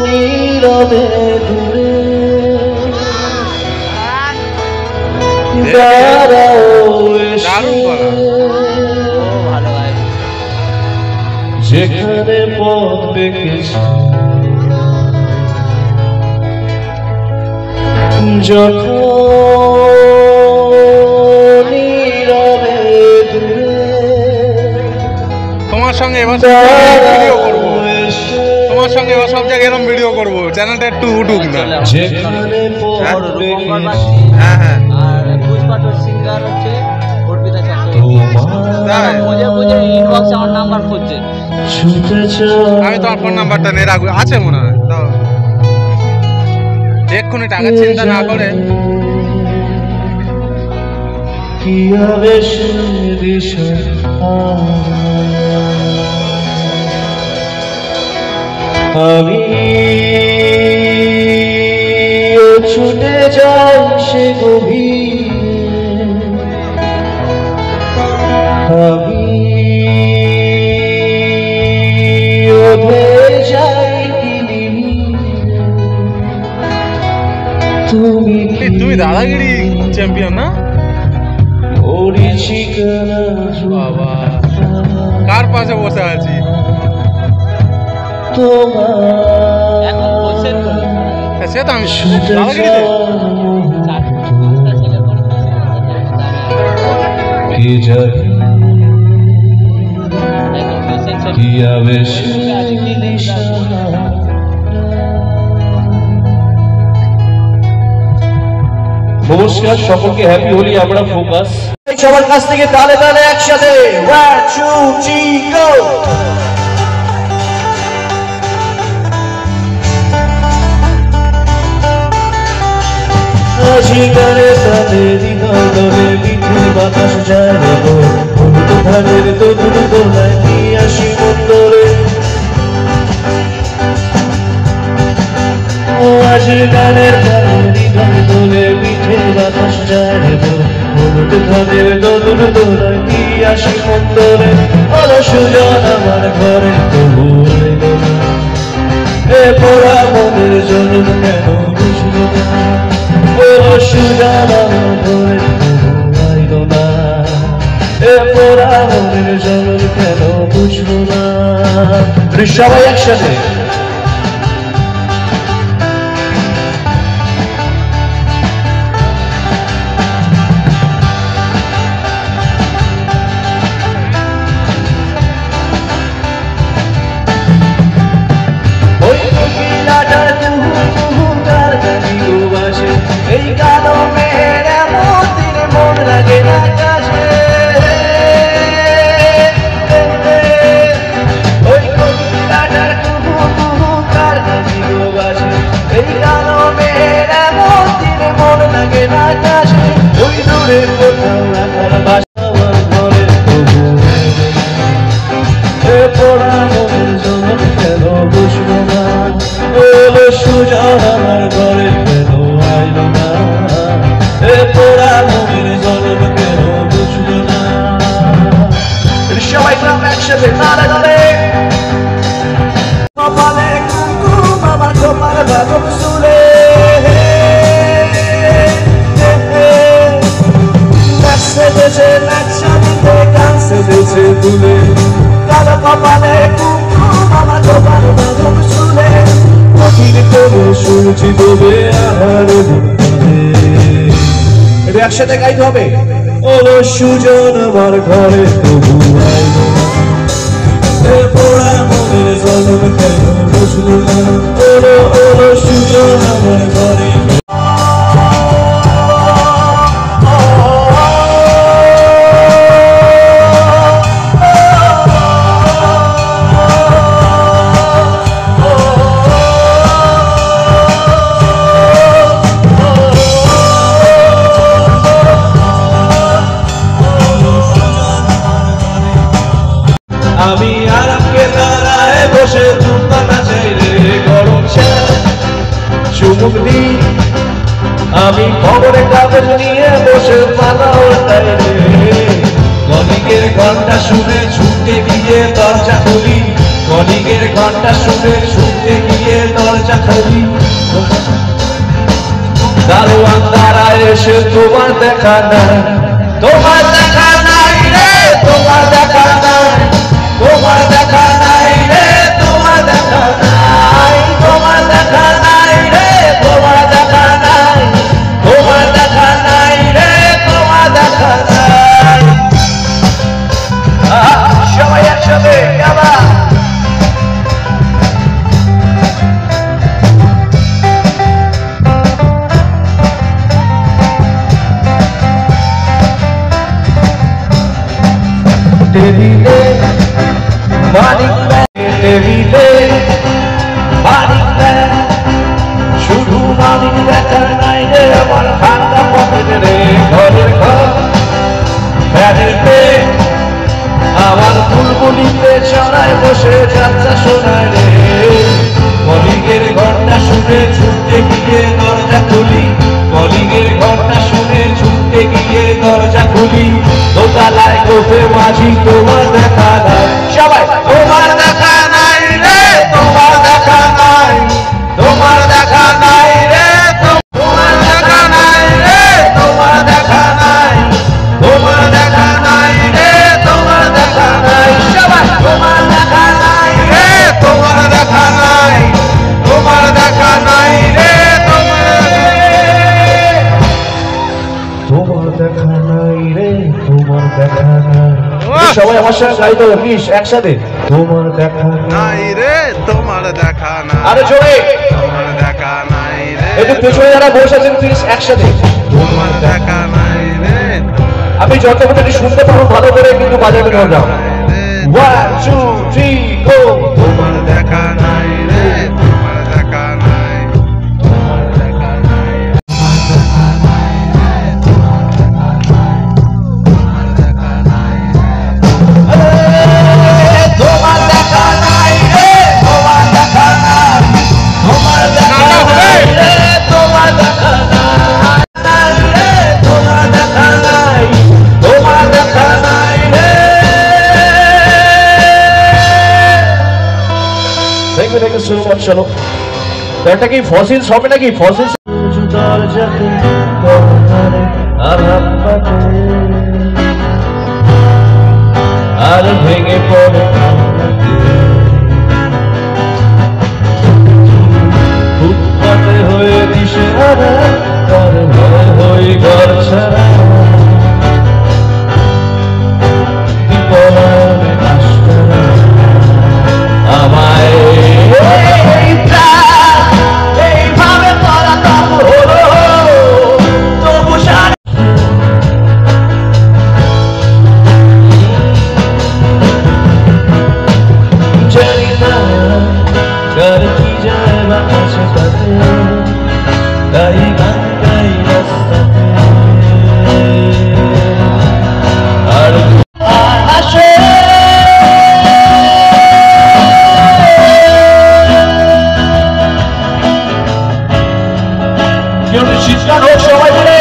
নীরবে দূরে দাঁড়াও যেখানে পথ পেকেছে যখন নীরবে দূরে তোমার সঙ্গে এবার ভিডিও করব, তোমার সঙ্গে এবার সব জায়গায় এরকম ভিডিও করব, চ্যানেলটা একটু উঠুক না। যেখানে পথ পেকেছে হ্যাঁ হ্যাঁ আর পুষ্পাটুর সিঙ্গার হচ্ছে অর্পিতা চক্রবর্তী। বুঝে বুঝে ইনবক্সে আমার নাম্বার খুঁজছে। আমি তোমার ফোন নাম্বারটা নিয়ে রাখবো, আছে মনে হয়। তাও এক্ষুনি টাকার চিন্তা না করে কি হবে সে দিশা আমি ছুটে যাই সে গভীর আমি ওঠে যাই তুমি তুমি দাদাগিরি চ্যাম্পিয়ন না? ওরি ঠিকানা বাবা, কার পাশে বসে আছি? এখন বলছেন বলে সে তো আমি দাদাগিরিতে কি জানি কি আবেশ নমস্কার সকলকে, হ্যাপি হোলি। আমরা ফোকাস সবার কাছ থেকে তালে তালে একসাথে 1 2 3 গো। আজিকারে তালে হৃদয় দলে মিঠে বাতাস যায় রে গো, হলুদ ধানের দোদুর দোলায় নিয়ে আসি মন্দরে। আজিকারে তালে হৃদয় দলে মিঠে বাতাস যায় রে গো, হলুদ ধানের দোদুর দোলায় নিয়ে আসি মন্দরে। বলো সুজন আমার ঘরে তবু এলো না, এ পোড়া মনের জন্য কেন বুঝলো না। বলো সুজন আমার ঘরে তবু আইলো না, এ পোড়া মনের জন্য কেন বুঝলো না। সবাই একসাথে এই কালো মেয়ের এমন দিনে মন লাগে না কাছে, ওই কবিতাটার কুহু কুহু কার কাছে বাসে। এই কালো মেয়ের এমন দিনে মন লাগে না কাছে, ওই দূরে কোথাও রাখার বাসা আমার ঘরে তবু এ পোড়া মনের জন্য কেন বুঝবো না। বলো সুজন আমার ঘরে কেন আইলো না, এ পোড়া মনের জন্য কেন বুঝলো না। সবাই গ্রাম একসাথে তালে তালে কপালে কুমকুম আমার কপালে বাদক চুলে, নাচছে দেশে নাচা দিতে গানছে দেশে তুলে। কালো কপালে কুমকুম আমার কপালে বাদক চুলে, কঠিন করে সূর্যি ডোবে আহার এটা একসাথে গাইতে হবে। ওলো সুজন আমার ঘরে তবু আইলো না, এ পোড়া মনের জলম কেন বুঝলো না। ওলো ওলো সুজন আমার ঘরে আমি আরামকে দাঁড়ায় বসে তুমা নাচাই রে গরম চুমুক দি। আমি খবরের কাগজ নিয়ে বসে পালা ওটাই রে, কলিগের ঘন্টা শুনে ছুটে গিয়ে দরজা খুলি। কলিগের ঘন্টা শুনে শুনতে গিয়ে দরজা খালি দারোয়ান দাঁড়ায় এসে তোমার দেখা নাই তোমার দেখা নাই রে তোমার দেখা নাই তোমার দেখা নাই রে তোমার দেখা নাই তোমার দেখা নাই রে তোমার দেখা নাই তোমার দেখা নাই রে তোমার দেখা নাই সবাই একসাথে আবার টেবিলে মানিক টেবিলে মানিক শুধু মানিক দেখা নাই রে আমার হাতটা পকেটে রে ঘরের ঘর ফ্যানের পে আমার বুলবুলিতে চড়ায় বসে যাত্রা শোনায় রে কলিগের ঘন্টা শুনে ছুটতে গিয়ে দরজা খুলি কলিগের ঘন্টা শুনে ছুটতে গিয়ে দরজা খুলি দোতলায় গোপে মাঝি তোমার দেখা নাই সবাই তোমার দেখা নাই রে তোমার দেখা নাই তোমার দেখা নাই রে তোমার দেখা নাই রে তোমার দেখা নাই তোমার দেখা নাই রে তোমার দেখা নাই সবাই তোমার দেখা নাই রে তোমার দেখা নাই তোমার দেখা নাই রে তোমার দেখা নাই রে তোমার দেখা নাই সবাই আমার সঙ্গে গাইতে হবে প্লিজ একসাথে তোমার দেখা নাই রে তোমার দেখা নাই আরে জোরে তোমার দেখা নাই রে একটু পেছনে যারা বসে আছেন প্লিজ একসাথে তোমার দেখা নাই রে আমি যতক্ষণ শুনতে পারবো ভালো করে কিন্তু বাজাবে না 1 2 3 গো তোমার দেখা নাই রে তোমার দেখা নাই তোমার দেখা নাই তোমার দেখা নাই রে তোমার দেখা নাই তোমার দেখা নাই রে তোমার দেখা নাই রে তোমার দেখা নাই তোমার দেখা নাই রে থ্যাংক ইউ সো মাচ চলো এটা কি ফসিলস হবে নাকি ফসিলস দরজাতে দরজারে আরাম পাতে আর ভেঙে পড়ে ফুটপাতে হয়ে দিশে হারা তার ভয় হয়ে ঘর ছাড়া বিপদে আশকারা আমায় এইভাবে পড়া তবু হলো তবু সারা জানি না কার কি যায় বা কাছে কাছে তাই গান গাই রাস্তাতে আর আসে কেউ শীতকাল হোক সবাই মিলে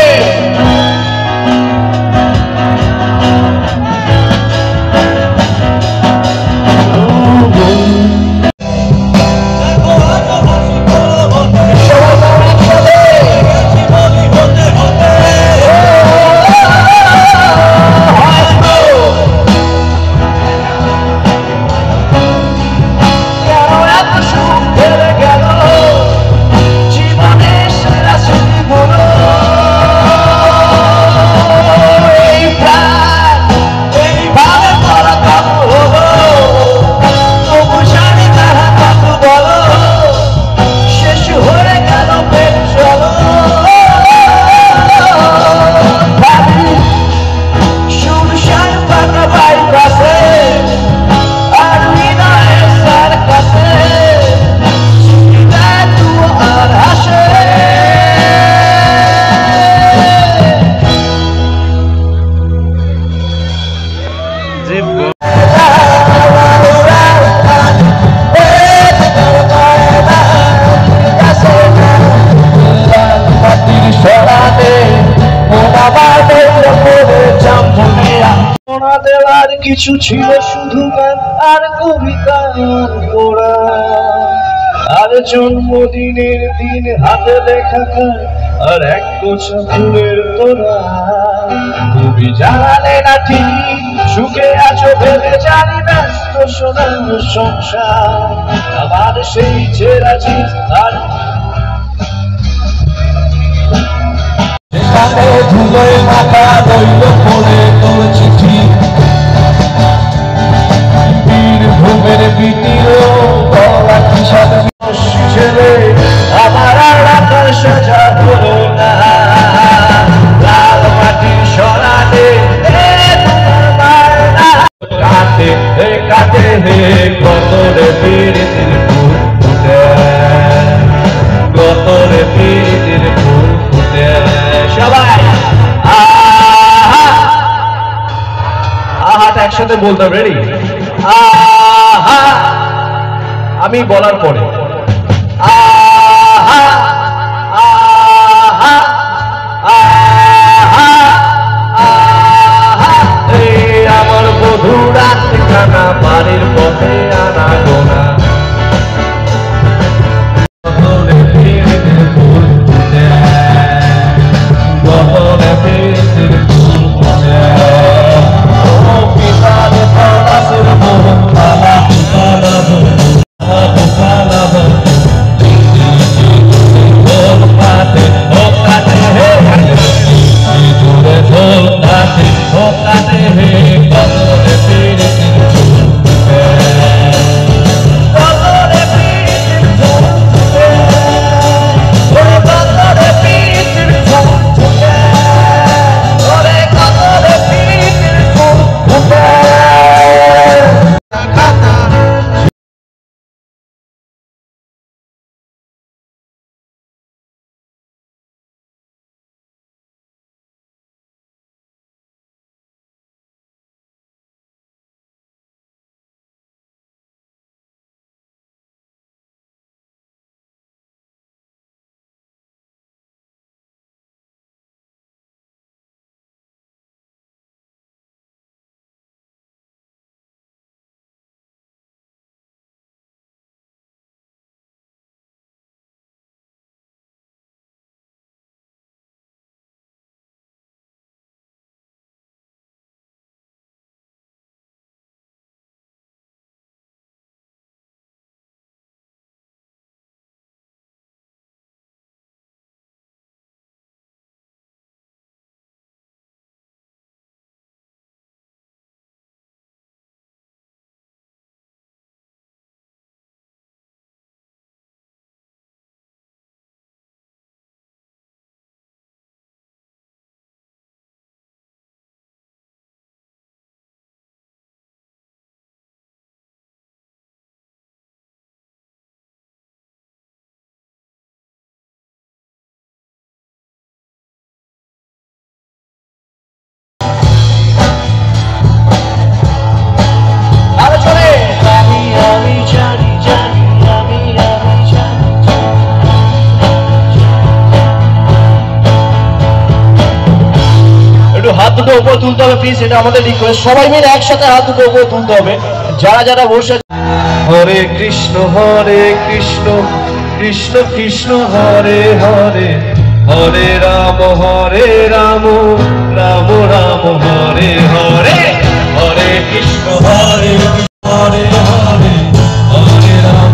সবাই কিছু ছিল শুধু গান আর কবিতা আর পড়া, আর জন্মদিনের দিন হাতে লেখা কার আর এক গোছা ফুলের তোড়া। তুমি জানালে না ঠিক সুখে আছো ভেবে জানি ব্যস্ত সোনার সংসার, আবার সেই ছেঁড়া জিনিস আর সেখানে ধুলোয় মাথা রইল পড়ে তোর চিঠি, বীরভূমের বিটির গলা কিসার ছেড়ে আমার আর আকার সাজা হলো না, লাল মাটির সরাতে কাটে কাটে হে কতরে পীড়িতের ফুল ফুটে, কতরে পীড়িতের ফুল ফুটে। সবাই আহা আহাটা একসাথে বলতাম, রেডি? আহা, আমি বলার পরে আহা আহা আহা আহা, এই আমার বধূ রাত খানা বাড়ির পথে আনা গোনা, হাত দুটো উপরে তুলতে হবে প্লিজ, এটা আমাদের রিকোয়েস্ট। সবাই মিলে একসাথে হাত দুটো উপরে তুলতে হবে, যারা যারা বসে। হরে কৃষ্ণ কৃষ্ণ কৃষ্ণ হরে হরে, হরে রাম রাম রাম হরে হরে, হরে কৃষ্ণ হরে হরে, হরে রাম